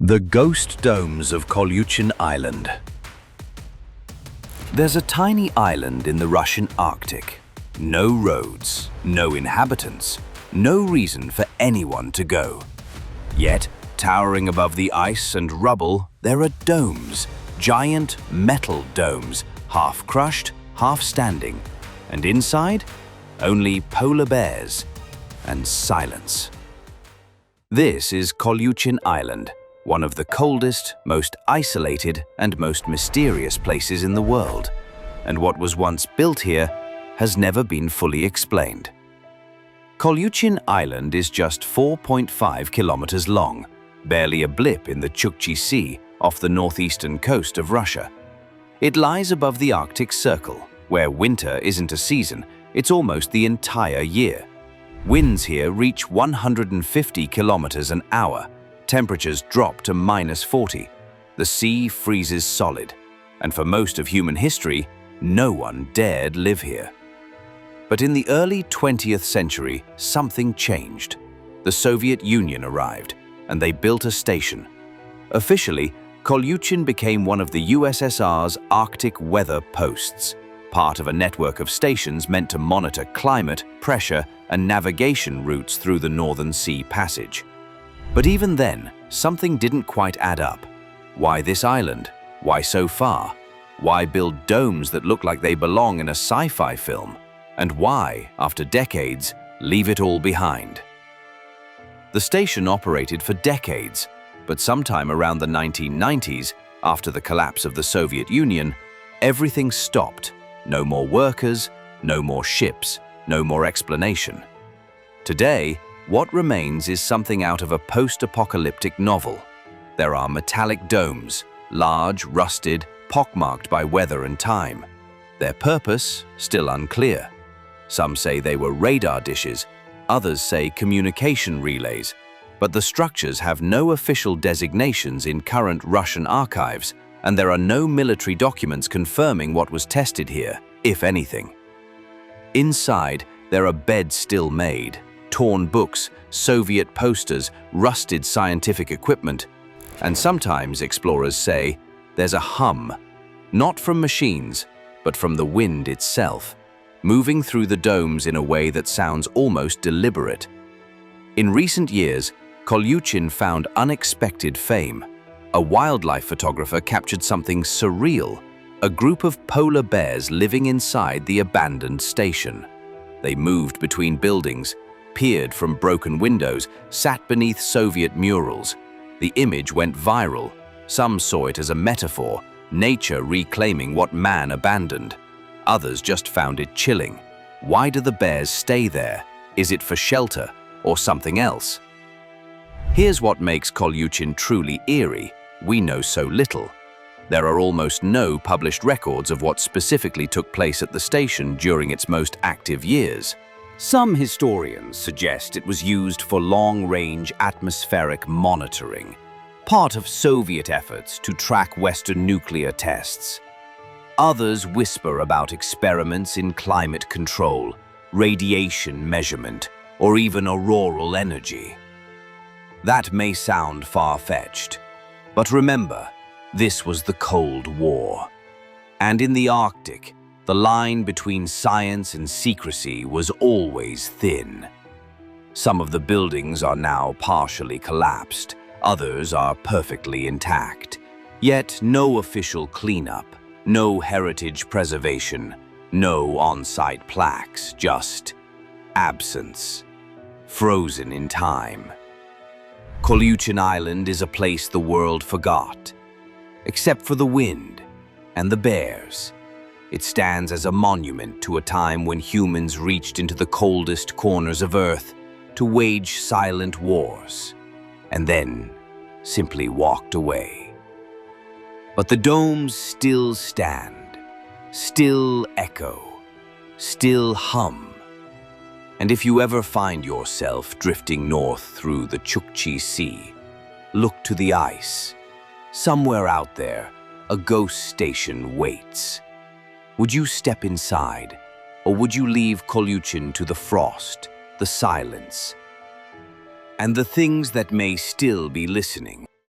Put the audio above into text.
The ghost domes of Kolyuchin Island. There's a tiny island in the Russian Arctic. No roads, no inhabitants, no reason for anyone to go. Yet, towering above the ice and rubble, there are domes, giant metal domes, half crushed, half standing. And inside, only polar bears and silence. This is Kolyuchin Island, one of the coldest, most isolated, and most mysterious places in the world. And what was once built here has never been fully explained. Kolyuchin Island is just 4.5 kilometers long, barely a blip in the Chukchi Sea off the northeastern coast of Russia. It lies above the Arctic Circle, where winter isn't a season, it's almost the entire year. Winds here reach 150 kilometers an hour. Temperatures drop to -40. The sea freezes solid, and for most of human history, no one dared live here. But in the early 20th century, something changed. The Soviet Union arrived, and they built a station. Officially, Kolyuchin became one of the USSR's Arctic weather posts, part of a network of stations meant to monitor climate, pressure, and navigation routes through the Northern Sea Passage. But even then, something didn't quite add up. Why this island? Why so far? Why build domes that look like they belong in a sci-fi film? And why, after decades, leave it all behind? The station operated for decades, but sometime around the 1990s, after the collapse of the Soviet Union, everything stopped. No more workers, no more ships, no more explanation. Today, what remains is something out of a post-apocalyptic novel. There are metallic domes, large, rusted, pockmarked by weather and time. Their purpose, still unclear. Some say they were radar dishes, others say communication relays, but the structures have no official designations in current Russian archives, and there are no military documents confirming what was tested here, if anything. Inside, there are beds still made, torn books, Soviet posters, rusted scientific equipment, and sometimes, explorers say, there's a hum, not from machines, but from the wind itself, moving through the domes in a way that sounds almost deliberate. In recent years, Kolyuchin found unexpected fame. A wildlife photographer captured something surreal, a group of polar bears living inside the abandoned station. They moved between buildings, peered from broken windows, sat beneath Soviet murals. The image went viral. Some saw it as a metaphor, nature reclaiming what man abandoned. Others just found it chilling. Why do the bears stay there? Is it for shelter or something else? Here's what makes Kolyuchin truly eerie. We know so little. There are almost no published records of what specifically took place at the station during its most active years. Some historians suggest it was used for long-range atmospheric monitoring, part of Soviet efforts to track Western nuclear tests. Others whisper about experiments in climate control, radiation measurement, or even auroral energy. That may sound far-fetched, but remember, this was the Cold War. And in the Arctic, the line between science and secrecy was always thin. Some of the buildings are now partially collapsed, others are perfectly intact. Yet no official cleanup, no heritage preservation, no on-site plaques, just absence, frozen in time. Kolyuchin Island is a place the world forgot, except for the wind and the bears. It stands as a monument to a time when humans reached into the coldest corners of Earth to wage silent wars, and then simply walked away. But the domes still stand, still echo, still hum. And if you ever find yourself drifting north through the Chukchi Sea, look to the ice. Somewhere out there, a ghost station waits. Would you step inside, or would you leave Kolyuchin to the frost, the silence, and the things that may still be listening?